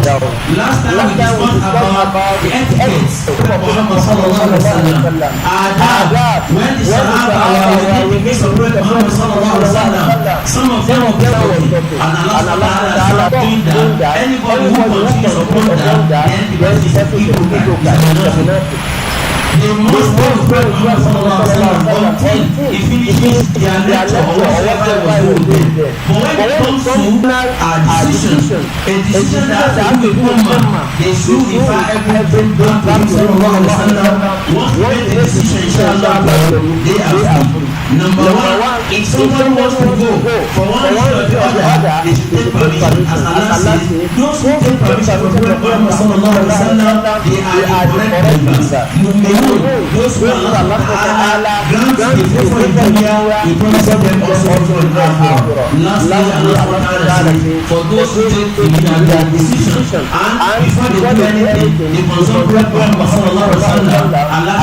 Last time we discussed about the etiquette of Muhammad sallallahu alaihi wasallam. Adab, when the Sahaba were relating to Prophet Muhammad sallallahu alaihi wasallam, some of them were talking, and Allah Ta'ala doing that. Anybody who continues upon that, then the person is evil. They must go to Prophet Muhammad sallallahu alaihi wasallam until he finishes their lecture or whatever was doing there. But when it comes to a decision that will be they should refer everything back to Prophet sallallahu alaihi wasallam. Once they make the decision, inshallah, they are free. Number one, if someone wants to go from one issue or the other, they should take permission. As Allah says, those who take permission from Prophet Muhammad sallallahu alaihi wasallam, they are the correct believers. Those who Allah Ta'ala grants the favor in dunya, He promises them also in akhirah. Lastly, Allah Ta'ala says, for those who take their decision and before they do anything, they consult Prophet Muhammad sallallahu alaihi wasallam.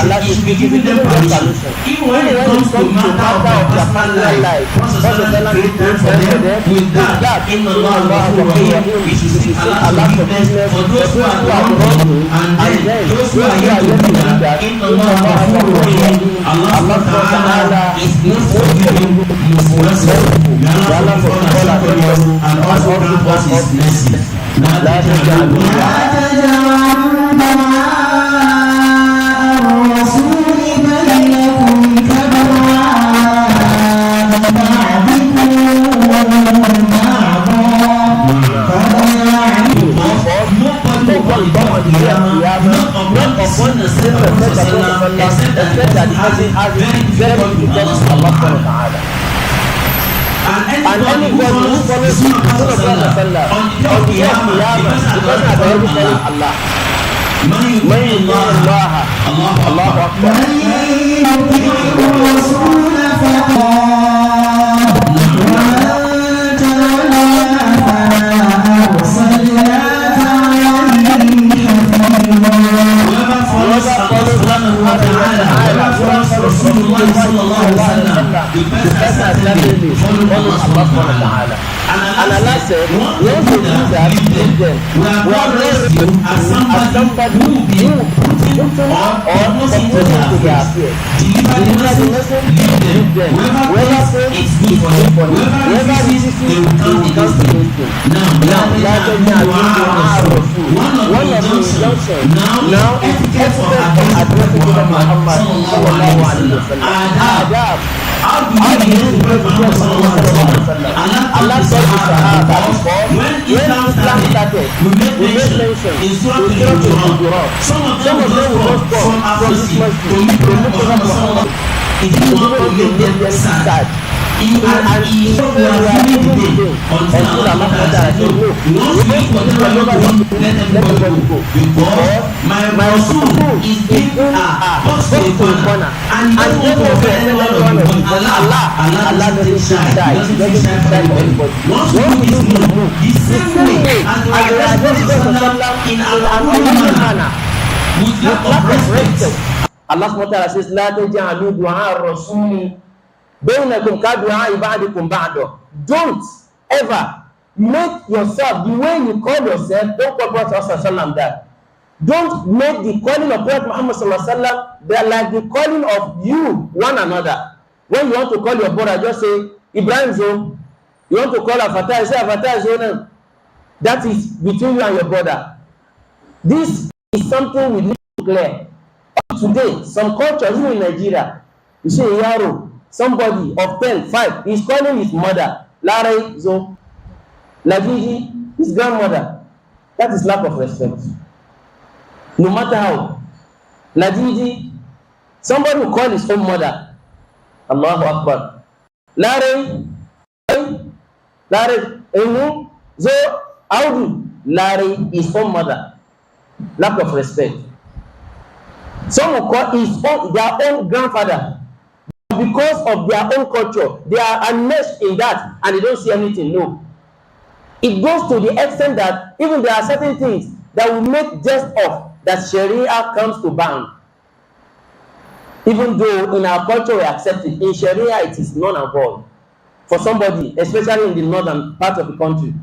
Allah should be giving them permission. Even when it comes to matter of their personal life, Prophet create time for them. With that, in Allah, we should seek Allah's forgiveness for those who are wrong, and then those who are here to do that. Allah Ta'ala is most forgiving, most merciful. May Allah forgive us and also grant us His mercy. لا تجعلوا الرسول بينكم كدعاء بعضكم not upon the same Prophet except that he has very difficult with Allah subhanahu wa ta'ala. And anybody who follows the Sunnah of Rasulullah on the day of Qiyamah, the person has already followed Allah. من يطع الله الله أكبر من يطع الرسول Rasulullah sallallahu alaihi wasallam, the best certainly follow Allah subhanahu wa ta'ala. And Allah said, once you do that, leave them. We have not raised you as somebody who will be putting or not into their affairs. Deliver the message, leave them. Whoever says it's good for them, whoever resist you, they will come against you. Now, one of the injunctions, now etiquette for addressing Muhammad sallallahu alaihi wasallam. How do you use the Prophet Muhammad sallallahu alaihi wasallam? Allah said to Sahaba, when Islam started, we made mention in Surah An-Nur. Some of them will just come from this mosque to meet Prophet Muhammad sallallahu alaihi wasallam. It is not to make them sad. And he said we are feeling today until Allah Ta'ala said, no, once we eat whatever you want, let everybody go. Because my Rasul is in a box to a corner. And he doesn't want to offend anyone of you. But Allah doesn't shy. He doesn't shy for anybody. Once we do this move, the same way as we address Prophet in our own manner, with lack of respect. Allah Ta'ala says, لا تجعلوا دعاء الرسول بينكم كدعاء بعضكم بعضا. Don't ever make yourself the way you call yourself. Don't call Prophet sallallahu that. Don't make the calling of Prophet Muhammad sallallahu they're like the calling of you one another. When you want to call your brother, just say Ibrahim Zo. You want to call Afatah, say Afatah Zo. That is between you and your brother. This is something we need to clear. Today, some cultures in Nigeria, you say Yaro. Somebody of 10, 5 is calling his mother Larry Zo, Lagigi, his grandmother. That is lack of respect. No matter how. Lagigi, somebody will call his own mother. Allahu Akbar. Larry, Zo, Audu, Larry, his own mother. Lack of respect. Some will call their own grandfather. Because of their own culture, they are enmeshed in that and they don't see anything. No. It goes to the extent that even there are certain things that will make jest of that Sharia comes to ban. Even though in our culture we accept it, in Sharia it is non and void. For somebody, especially in the northern part of the country,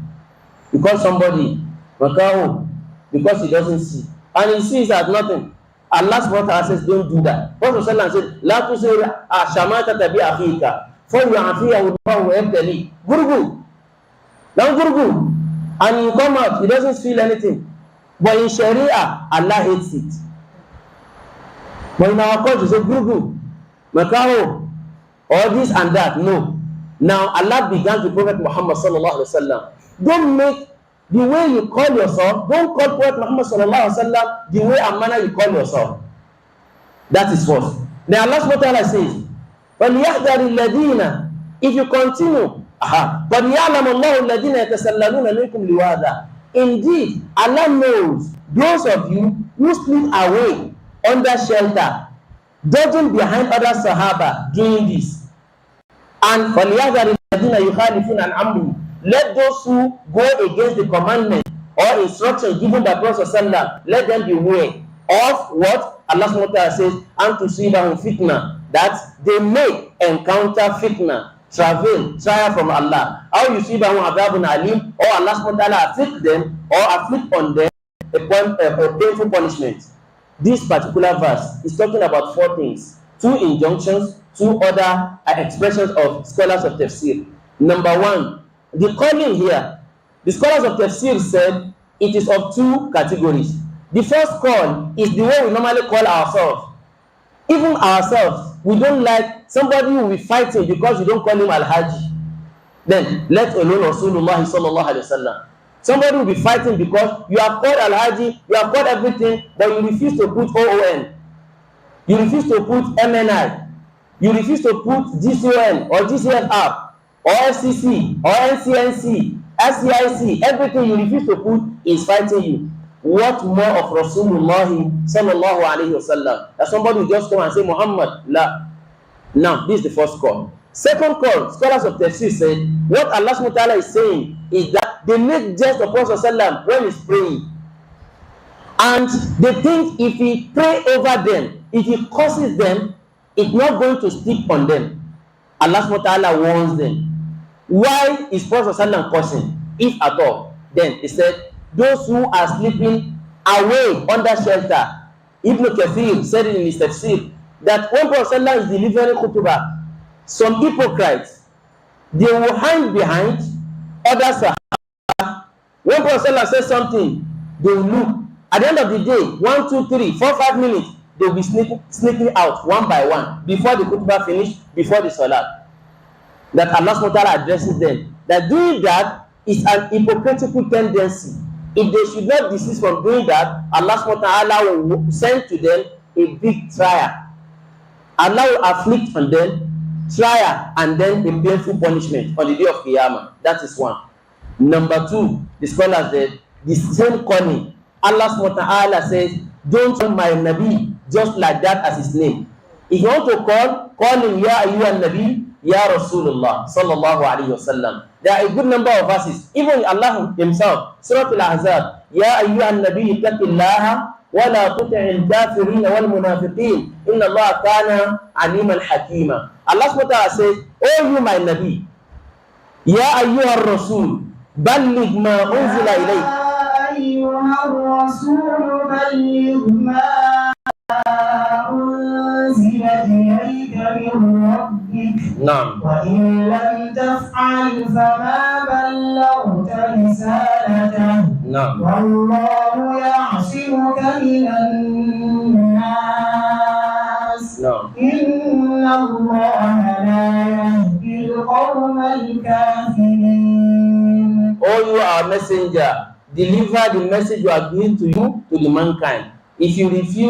you call somebody Makao, because he doesn't see. And he sees as nothing. Allah subhanahu wa ta'ala says, don't do that. Prophet said, La tusir shamatata bi akhika, for yu'afiyahu Allahu wa yabtali. Gurgu. Now gurgu. And you come out, he doesn't feel anything. But in Sharia, Allah hates it. But in our culture, say gurgu, makaho, all this and that. No. Now Allah began to Prophet Muhammad sallallahu alaihi wasallam. Don't make the way you call yourself, don't call Prophet Muhammad sallallahu alaihi wasallam the way and manner you call yourself. That is false. Then Allah subhanahu wa ta'ala says, وَلْيَحْذَرِ الَّذِينَ, if you continue, وَلْيَعْلَمَ اللَّهُ الَّذِينَ يَتَسَلَّلُونَ مِنْكُمْ لِوَاذًا. Indeed, Allah knows those of you who slip away under shelter, dodging behind other Sahaba doing this. And فَلْيَحْذَرِ الَّذِينَ يُخَالِفُونَ عَنْ أَمْرِهِ, let those who go against the commandment or instruction given by Prophet sallallahu, let them be aware of what Allah subhanahu wa ta'ala says, and to see fitna, that they may encounter fitna, trial from Allah. Or you see adabun alim, or Allah subhanahu wa ta'ala afflict them or afflict on them a painful punishment. This particular verse is talking about four things, two injunctions, two other expressions of scholars of tafsir. Number one, the calling here, the scholars of tafsir said it is of two categories. The first call is the way we normally call ourselves. Even ourselves, we don't like somebody who will be fighting because you don't call him Al-Haji. Then, let alone Rasulullah sallallahu alaihi wasallam. Somebody will be fighting because you have called Al-Haji, you have called everything, but you refuse to put OON. You refuse to put MNI. You refuse to put GCON or GCFR or FCC or NCNC, SCIC. Everything you refuse to put is fighting you. What more of Rasulullah sallallahu alayhi wasallam? That somebody will just come and say Muhammad, la. Now, this is the first call. Second call, scholars of tafsir said, what Allah subhanahu wa ta'ala is saying is that they make jest of Prophet sallam when he's praying. And they think if he pray over them, if he curses them, it's not going to stick on them. Allah subhanahu wa ta'ala warns them. Why is Prophet sallam cursing, if at all? Then he said, those who are sleeping away under shelter. Ibn Kathir said it in his tafsir that when Prophet is delivering khutbah, some hypocrites, they will hang behind other Sahaba. When Prophet says something, they will look. At the end of the day, 1, 2, 3, 4, 5 minutes, they will be sneaking out one by one before the khutbah finish, before the salat. That Allah subhanahu wa ta'ala addresses them. That doing that is an hypocritical tendency. If they should not desist from doing that, Allah subhanahu wa ta'ala will send to them a big trial. Allah will afflict on them trial and then a painful punishment on the day of Qiyamah. That is one. Number two, the scholars said the same calling. Allah subhanahu wa ta'ala says, don't call my Nabi just like that as his name. If you want to call him Ya Ayyuhan Nabi, Ya Rasulullah sallallahu alayhi wasallam. There are a good number of verses. Even Allah himself, Surah Al-Ahzab, Ya Ayyuhan Nabi ittaqillaha wa la tuti'il kafirin wal munafiqin inna Allah kana aliman hakima. Allah subhanahu wa ta'ala says, oh you my Nabi, Ya Ayyuhar Rasul, balligh ma unzila ilayk. Ya Ayyuhar Rasul, balligh ma unzila ilayka min rabbik. Naam. Wa in lam taf'al fama ballaghta risalatahu. Naam. Wallahu ya'simuka minan nas. Naam. Inna Allaha la yahdi al-qawma al-kafirin. Oh, you are a messenger. Deliver the message you are giving to you, to the mankind. If you refuse